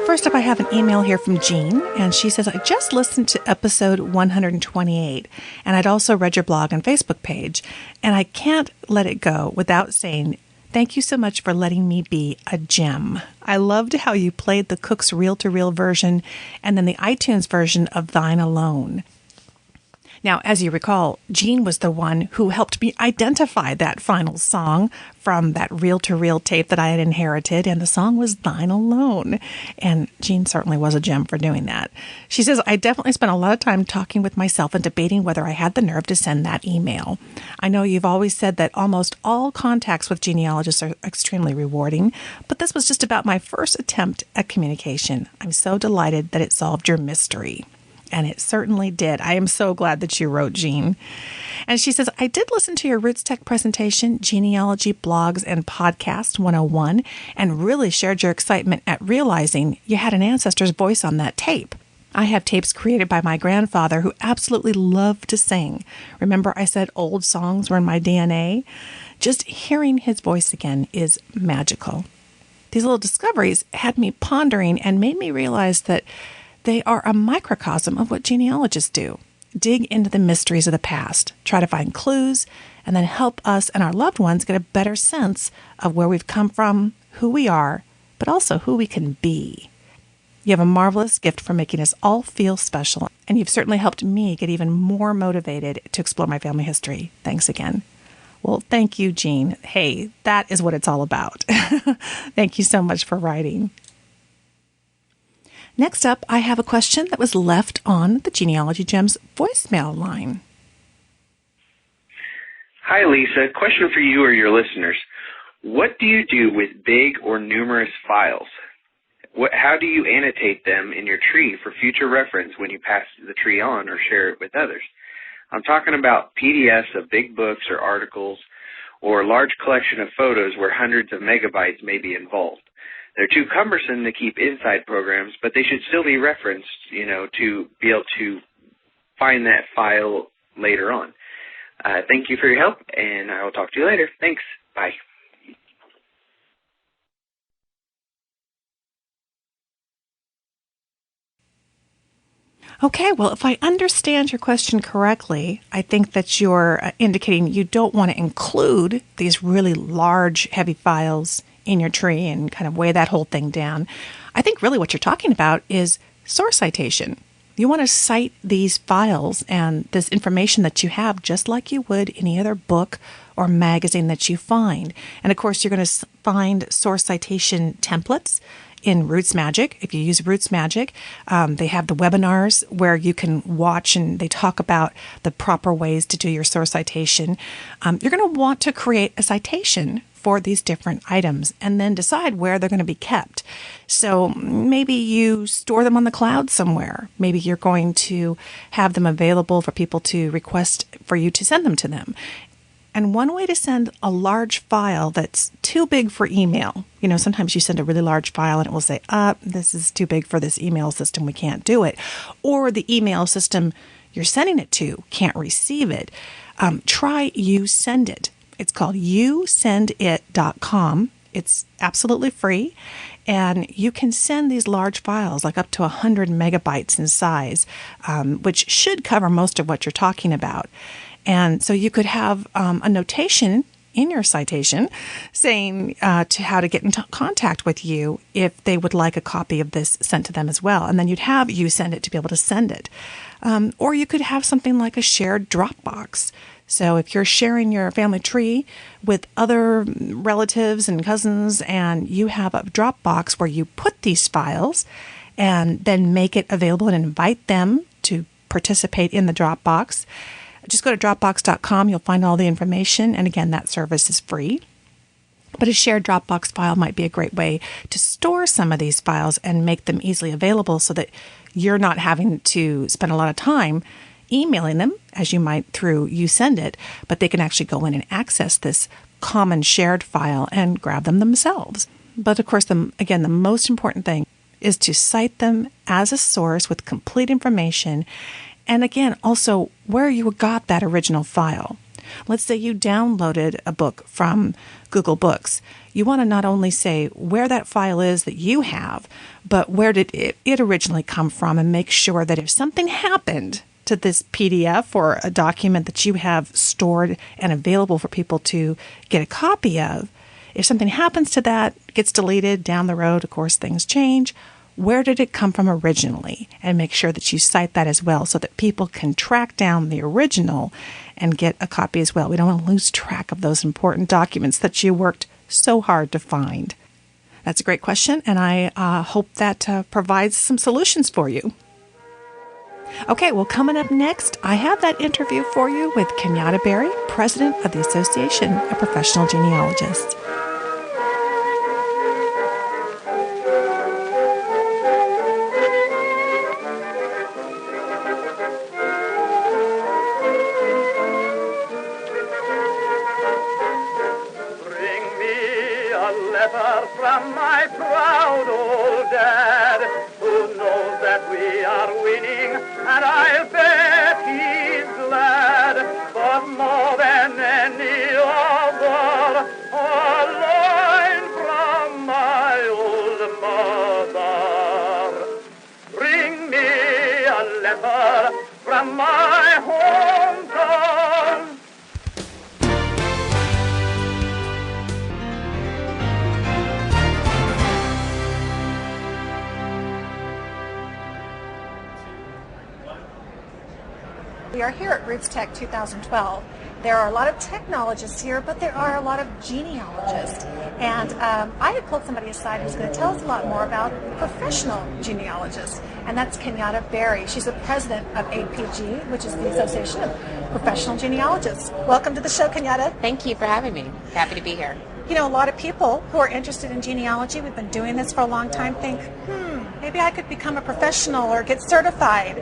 First up, I have an email here from Jean, and she says, I just listened to episode 128, and I'd also read your blog and Facebook page, and I can't let it go without saying, thank you so much for letting me be a gem. I loved how you played the Cooke's reel-to-reel version and then the iTunes version of Thine Alone. Now, as you recall, Jean was the one who helped me identify that final song from that reel-to-reel tape that I had inherited, and the song was Thine Alone. And Jean certainly was a gem for doing that. She says, I definitely spent a lot of time talking with myself and debating whether I had the nerve to send that email. I know you've always said that almost all contacts with genealogists are extremely rewarding, but this was just about my first attempt at communication. I'm so delighted that it solved your mystery. And it certainly did. I am so glad that you wrote, Jean. And she says, I did listen to your Roots Tech presentation, Genealogy Blogs and Podcast 101, and really shared your excitement at realizing you had an ancestor's voice on that tape. I have tapes created by my grandfather who absolutely loved to sing. Remember I said old songs were in my DNA? Just hearing his voice again is magical. These little discoveries had me pondering and made me realize that they are a microcosm of what genealogists do. Dig into the mysteries of the past, try to find clues, and then help us and our loved ones get a better sense of where we've come from, who we are, but also who we can be. You have a marvelous gift for making us all feel special, and you've certainly helped me get even more motivated to explore my family history. Thanks again. Well, thank you, Jean. Hey, that is what it's all about. Thank you so much for writing. Next up, I have a question that was left on the Genealogy Gems voicemail line. Hi, Lisa. Question for you or your listeners. What do you do with big or numerous files? How do you annotate them in your tree for future reference when you pass the tree on or share it with others? I'm talking about PDFs of big books or articles or a large collection of photos where hundreds of megabytes may be involved. They're too cumbersome to keep inside programs, but they should still be referenced, to be able to find that file later on. Thank you for your help, and I will talk to you later. Thanks. Bye. Okay, well, if I understand your question correctly, I think that you're indicating you don't want to include these really large, heavy files in your tree and kind of weigh that whole thing down. I think really what you're talking about is source citation. You want to cite these files and this information that you have just like you would any other book or magazine that you find. And of course, you're going to find source citation templates in RootsMagic. If you use RootsMagic, they have the webinars where you can watch and they talk about the proper ways to do your source citation. You're going to want to create a citation for these different items and then decide where they're going to be kept. So maybe you store them on the cloud somewhere. Maybe you're going to have them available for people to request for you to send them to them. And one way to send a large file that's too big for email, sometimes you send a really large file and it will say, this is too big for this email system, we can't do it. Or the email system you're sending it to can't receive it. Try YouSendIt. It's called yousendit.com. It's absolutely free. And you can send these large files, like up to 100 megabytes in size, which should cover most of what you're talking about. And so you could have a notation in your citation saying to how to get in contact with you if they would like a copy of this sent to them as well. And then you'd have YouSendIt to be able to send it. Or you could have something like a shared Dropbox. So if you're sharing your family tree with other relatives and cousins and you have a Dropbox where you put these files and then make it available and invite them to participate in the Dropbox, just go to Dropbox.com. You'll find all the information. And again, that service is free. But a shared Dropbox file might be a great way to store some of these files and make them easily available so that you're not having to spend a lot of time emailing them, as you might through YouSendIt, but they can actually go in and access this common shared file and grab them themselves. But of course, the most important thing is to cite them as a source with complete information. And again, also where you got that original file. Let's say you downloaded a book from Google Books. You want to not only say where that file is that you have, but where did it originally come from, and make sure that if something happened to this PDF or a document that you have stored and available for people to get a copy of, if something happens to that, gets deleted down the road, of course things change, where did it come from originally? And make sure that you cite that as well so that people can track down the original and get a copy as well. We don't want to lose track of those important documents that you worked so hard to find. That's a great question, and I hope that provides some solutions for you. Okay, well, coming up next, I have that interview for you with Kenyatta Berry, President of the Association of Professional Genealogists. Bring me a letter from my proud old dad, who knows that we are winning, and I'll bet he's glad. But more than any other, a line from my old mother. Bring me a letter from my hometown. We are here at Roots Tech 2012. There are a lot of technologists here, but there are a lot of genealogists. And I had pulled somebody aside who's going to tell us a lot more about professional genealogists, and that's Kenyatta Berry. She's the president of APG, which is the Association of Professional Genealogists. Welcome to the show, Kenyatta. Thank you for having me. Happy to be here. You know, a lot of people who are interested in genealogy, we've been doing this for a long time, think, maybe I could become a professional or get certified.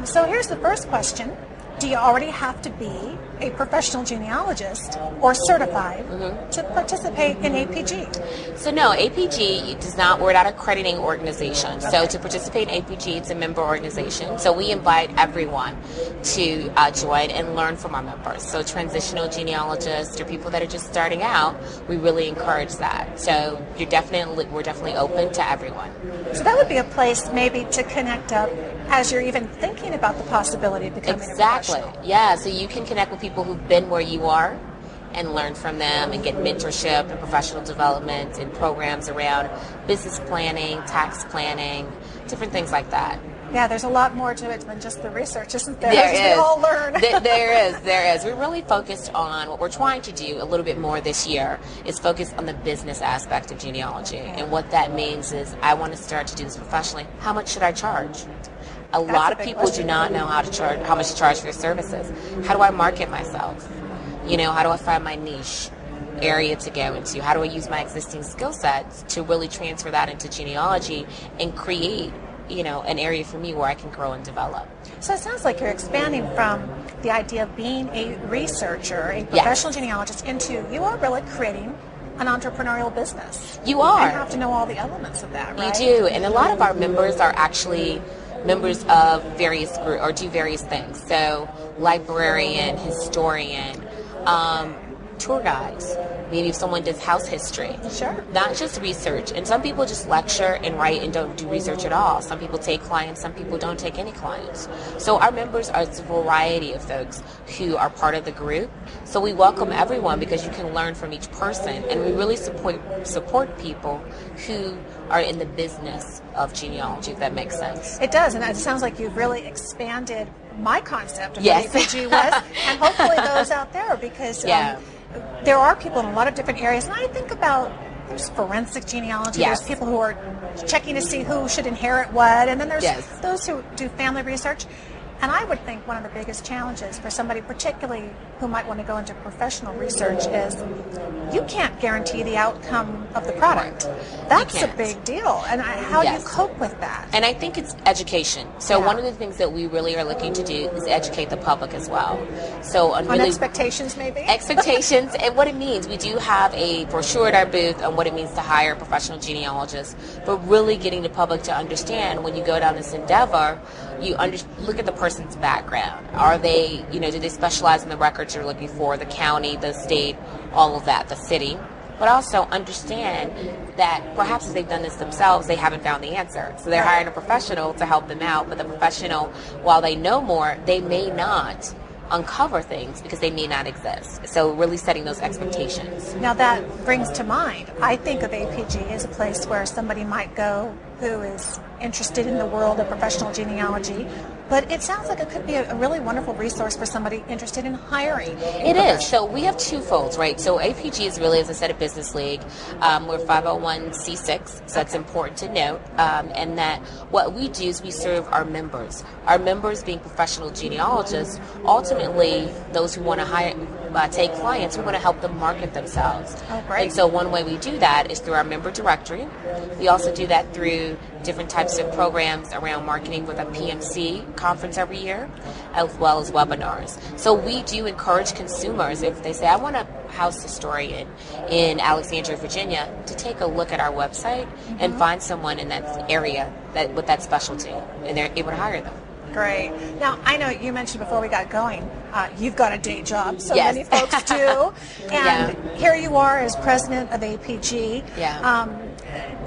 So here's the first question. do you already have to be a professional genealogist or certified to participate in APG? So no, APG does not, we're not an accrediting organization. Okay. So to participate in APG, it's a member organization. So we invite everyone to join and learn from our members. So transitional genealogists or people that are just starting out, we really encourage that. So we're definitely open to everyone. So that would be a place maybe to connect up as you're even thinking about the possibility of becoming a professional. Yeah, so you can connect with people who've been where you are and learn from them and get mentorship and professional development and programs around business planning, tax planning, different things like that. Yeah, there's a lot more to it than just the research, isn't there? There is. We all learn. There is. We're really focused on what we're trying to do a little bit more this year is focus on the business aspect of genealogy. And what that means is I want to start to do this professionally. How much should I charge? A lot of people do not know how much to charge for their services. How do I market myself? How do I find my niche area to go into? How do I use my existing skill sets to really transfer that into genealogy and create an area for me where I can grow and develop? So it sounds like you're expanding from the idea of being a researcher, a professional genealogist, into you are really creating an entrepreneurial business. You are. You have to know all the elements of that, right? You do. And a lot of our members are actually members of various groups or do various things. So librarian, historian, tour guides. Maybe if someone does house history. Sure. Not just research. And some people just lecture and write and don't do research at all. Some people take clients, some people don't take any clients. So our members are a variety of folks who are part of the group. So we welcome everyone because you can learn from each person. And we really support people who are in the business of genealogy, if that makes sense. It does, and it sounds like you've really expanded my concept of what APG was, and hopefully those out there, because there are people in a lot of different areas, and I think about there's forensic genealogy, there's people who are checking to see who should inherit what, and then there's those who do family research. And I would think one of the biggest challenges for somebody, particularly who might want to go into professional research, is you can't guarantee the outcome of the product. That's a big deal. And how do you cope with that? And I think it's education. So one of the things that we really are looking to do is educate the public as well. So on expectations, maybe? Expectations and what it means. We do have a brochure at our booth on what it means to hire a professional genealogist, but really getting the public to understand when you go down this endeavor, you look at the person's background. Are they, do they specialize in the records you're looking for, the county, the state, all of that, the city? But also understand that perhaps if they've done this themselves, they haven't found the answer. So they're hiring a professional to help them out, but the professional, while they know more, they may not uncover things because they may not exist. So really setting those expectations. Now that brings to mind, I think of APG as a place where somebody might go who is interested in the world of professional genealogy, but it sounds like it could be a really wonderful resource for somebody interested in hiring. It is. So we have two folds, right? So APG is really, as I said, a business league. We're 501c6, so that's important to note. And that what we do is we serve our members. Our members being professional genealogists, ultimately those who want to take clients, we want to help them market themselves. Oh, great. And so one way we do that is through our member directory. We also do that through different types of programs around marketing with a PMC conference every year, as well as webinars. So we do encourage consumers, if they say, I want a house historian in Alexandria, Virginia, to take a look at our website and find someone in that area with that specialty, and they're able to hire them. Great. Now, I know you mentioned before we got going, you've got a day job, so many folks do. And here you are as president of APG.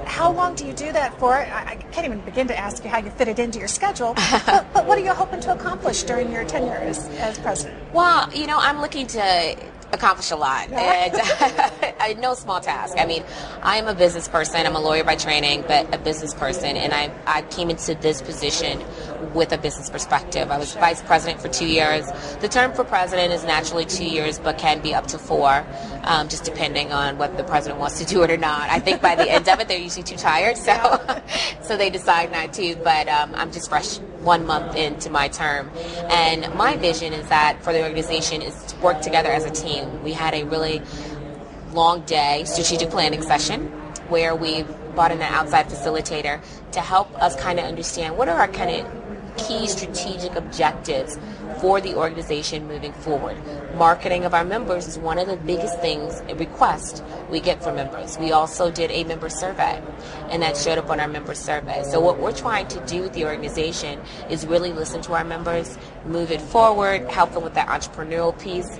How long do you do that for? I can't even begin to ask you how you fit it into your schedule, but what are you hoping to accomplish during your tenure as president? Well, I'm looking to accomplish a lot, and no small task. I mean, I am a business person. I'm a lawyer by training, but a business person, and I came into this position with a business perspective. I was vice president for 2 years. The term for president is naturally 2 years, but can be up to 4, just depending on whether the president wants to do it or not. I think by the end of it, they're usually too tired, so they decide not to, but I'm just fresh 1 month into my term. And my vision is that for the organization is to work together as a team. We had a really long day strategic planning session where we brought in an outside facilitator to help us kind of understand what are our kind of key strategic objectives for the organization moving forward. Marketing of our members is one of the biggest things, a request we get from members. We also did a member survey, and that showed up on our member survey. So what we're trying to do with the organization is really listen to our members, move it forward, help them with that entrepreneurial piece,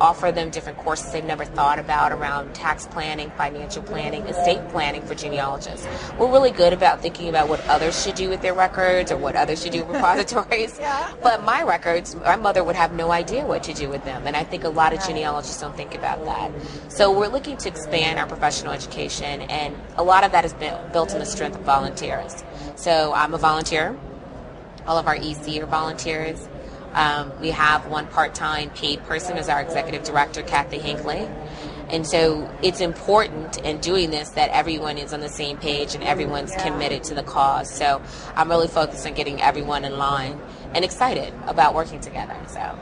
offer them different courses they've never thought about around tax planning, financial planning, estate planning for genealogists. We're really good about thinking about what others should do with their records or what others should do with repositories. But my records, my mother would have no idea what to do with them. And I think a lot of genealogists don't think about that. So we're looking to expand our professional education, and a lot of that is built on the strength of volunteers. So I'm a volunteer. All of our EC are volunteers. We have one part-time paid person as our executive director, Kathy Hinckley. And so it's important in doing this that everyone is on the same page and everyone's committed to the cause. So I'm really focused on getting everyone in line and excited about working together. So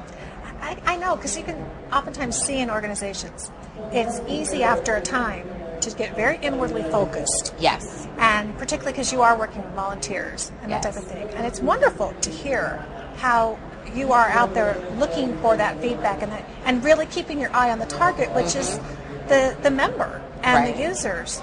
I know, because you can oftentimes see in organizations, it's easy after a time to get very inwardly focused. Yes. And particularly because you are working with volunteers and that type of thing. And it's wonderful to hear how you are out there looking for that feedback and really keeping your eye on the target, which is the member and the users.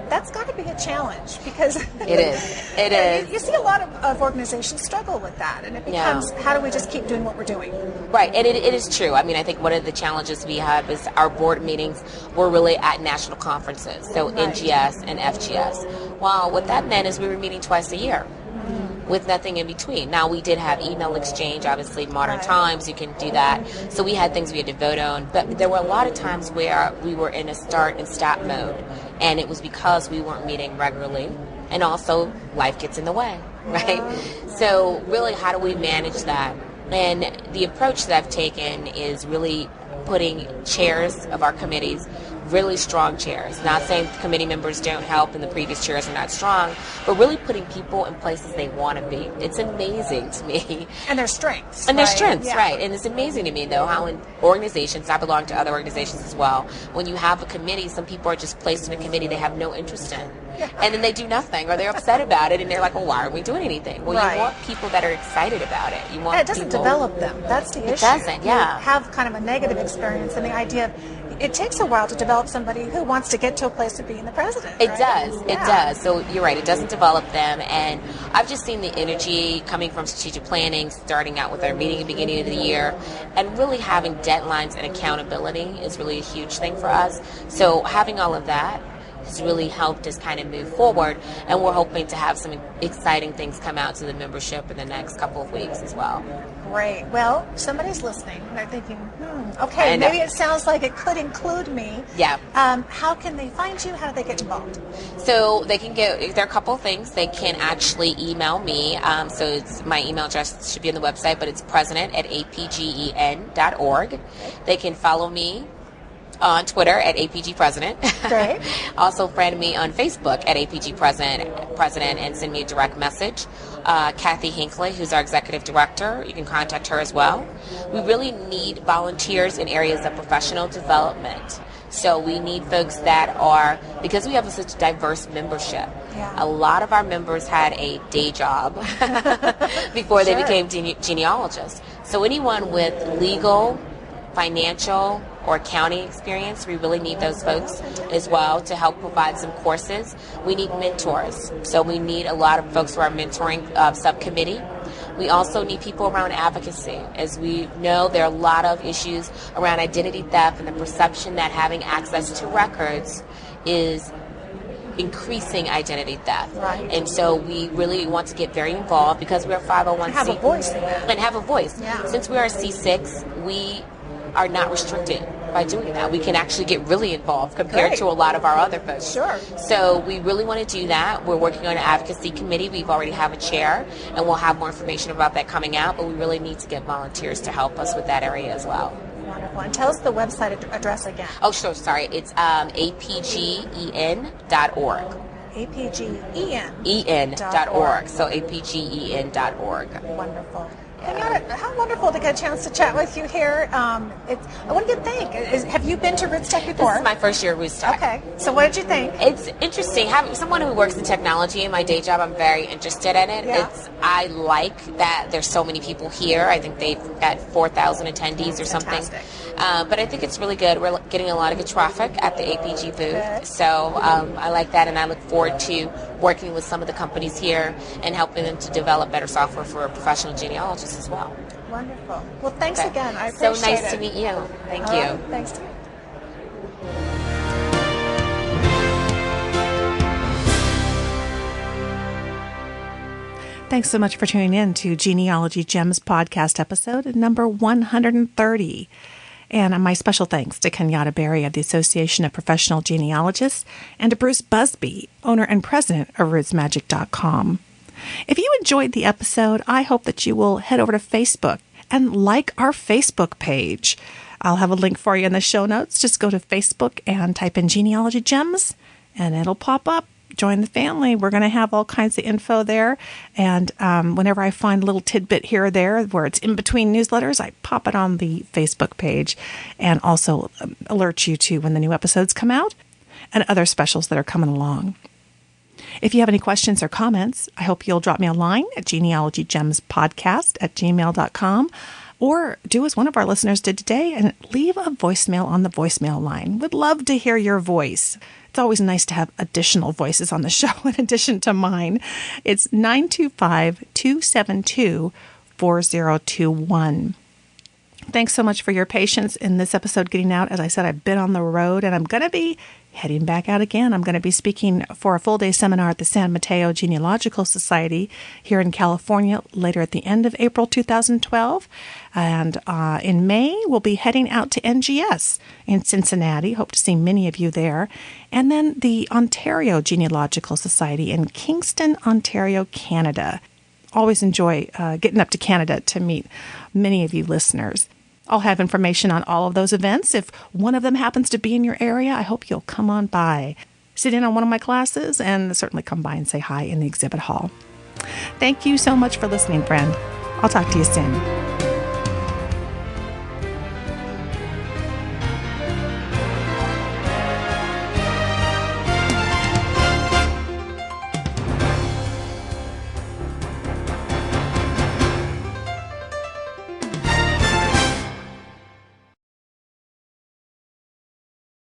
That's got to be a challenge, because it is. You see a lot of organizations struggle with that, and it becomes, how do we just keep doing what we're doing? Right, and it is true. I mean, I think one of the challenges we have is our board meetings were really at national conferences, so NGS and FGS. Well, what that meant is we were meeting twice a year, with nothing in between. Now, we did have email exchange, obviously, modern times, you can do that. So we had things we had to vote on, but there were a lot of times where we were in a start and stop mode, and it was because we weren't meeting regularly, and also life gets in the way, right? So really, how do we manage that? And the approach that I've taken is really putting chairs of our committees, really strong chairs. Not saying committee members don't help and the previous chairs are not strong, but really putting people in places they want to be. It's amazing to me. And their strengths. And their strengths, right. And it's amazing to me, though, how in organizations, I belong to other organizations as well, when you have a committee, some people are just placed in a committee they have no interest in. And then they do nothing, or they're upset about it, and they're like, well, why aren't we doing anything? Well, you want people that are excited about it. You want and it doesn't develop them. That's the issue. It doesn't, You have kind of a negative experience, and the idea of it takes a while to develop somebody who wants to get to a place of being the president. It does. So you're right, it doesn't develop them. And I've just seen the energy coming from strategic planning, starting out with our meeting at the beginning of the year, and really having deadlines and accountability is really a huge thing for us. So having all of that has really helped us kind of move forward, and we're hoping to have some exciting things come out to the membership in the next couple of weeks as well. Great. Well, somebody's listening. They're thinking, okay, maybe it sounds like it could include me. Yeah. How can they find you? How do they get involved? So they can there are a couple of things. They can actually email me. So it's my email address should be on the website, but it's president@apgen.org. They can follow me on Twitter at APG President. Great. Also friend me on Facebook at APG President and send me a direct message. Kathy Hinckley, who's our executive director, you can contact her as well. We really need volunteers in areas of professional development. So we need folks that are, because we have such diverse membership, a lot of our members had a day job before they became genealogists. So anyone with legal, financial, or accounting experience, we really need those folks as well to help provide some courses. We need mentors. So we need a lot of folks who are mentoring subcommittee. We also need people around advocacy. As we know, there are a lot of issues around identity theft and the perception that having access to records is increasing identity theft. Right. And so we really want to get very involved because we're a 501c. Have a voice in that. And have a voice. Yeah. Since we are a C6, we are not restricted by doing that. We can actually get really involved compared to a lot of our other folks. Sure. So we really want to do that. We're working on an advocacy committee. We've already have a chair, and we'll have more information about that coming out, but we really need to get volunteers to help us with that area as well. Wonderful. And tell us the website address again. Oh, sure. Sorry. It's apgen.org. APGEN. en.org. So apgen.org. Wonderful. Kenyatta, how wonderful to get a chance to chat with you here. What do you think? Have you been to Roots Tech before? This is my first year at Roots Tech. Okay. So what did you think? It's interesting. Having someone who works in technology in my day job, I'm very interested in it. Yeah. I like that there's so many people here. I think they've got 4,000 attendees or something. But I think it's really good. We're getting a lot of good traffic at the APG booth. So I like that, and I look forward to working with some of the companies here and helping them to develop better software for professional genealogists as well. Wonderful. Well, thanks again. I appreciate it. So nice to meet you. Thank you. Right. Thanks. Thanks so much for tuning in to Genealogy Gems podcast episode number 130. And my special thanks to Kenyatta Berry of the Association of Professional Genealogists and to Bruce Busby, owner and president of RootsMagic.com. If you enjoyed the episode, I hope that you will head over to Facebook and like our Facebook page. I'll have a link for you in the show notes. Just go to Facebook and type in Genealogy Gems, and it'll pop up. Join the family. We're going to have all kinds of info there. And whenever I find a little tidbit here or there where it's in between newsletters, I pop it on the Facebook page and also alert you to when the new episodes come out and other specials that are coming along. If you have any questions or comments, I hope you'll drop me a line at genealogygemspodcast@gmail.com, or do as one of our listeners did today and leave a voicemail on the voicemail line. Would love to hear your voice. It's always nice to have additional voices on the show in addition to mine. It's 925-272-4021. Thanks so much for your patience in this episode getting out. As I said, I've been on the road and I'm going to be heading back out again. I'm going to be speaking for a full-day seminar at the San Mateo Genealogical Society here in California later at the end of April 2012. And in May, we'll be heading out to NGS in Cincinnati. Hope to see many of you there. And then the Ontario Genealogical Society in Kingston, Ontario, Canada. Always enjoy getting up to Canada to meet many of you listeners. I'll have information on all of those events. If one of them happens to be in your area, I hope you'll come on by, sit in on one of my classes, and certainly come by and say hi in the exhibit hall. Thank you so much for listening, friend. I'll talk to you soon.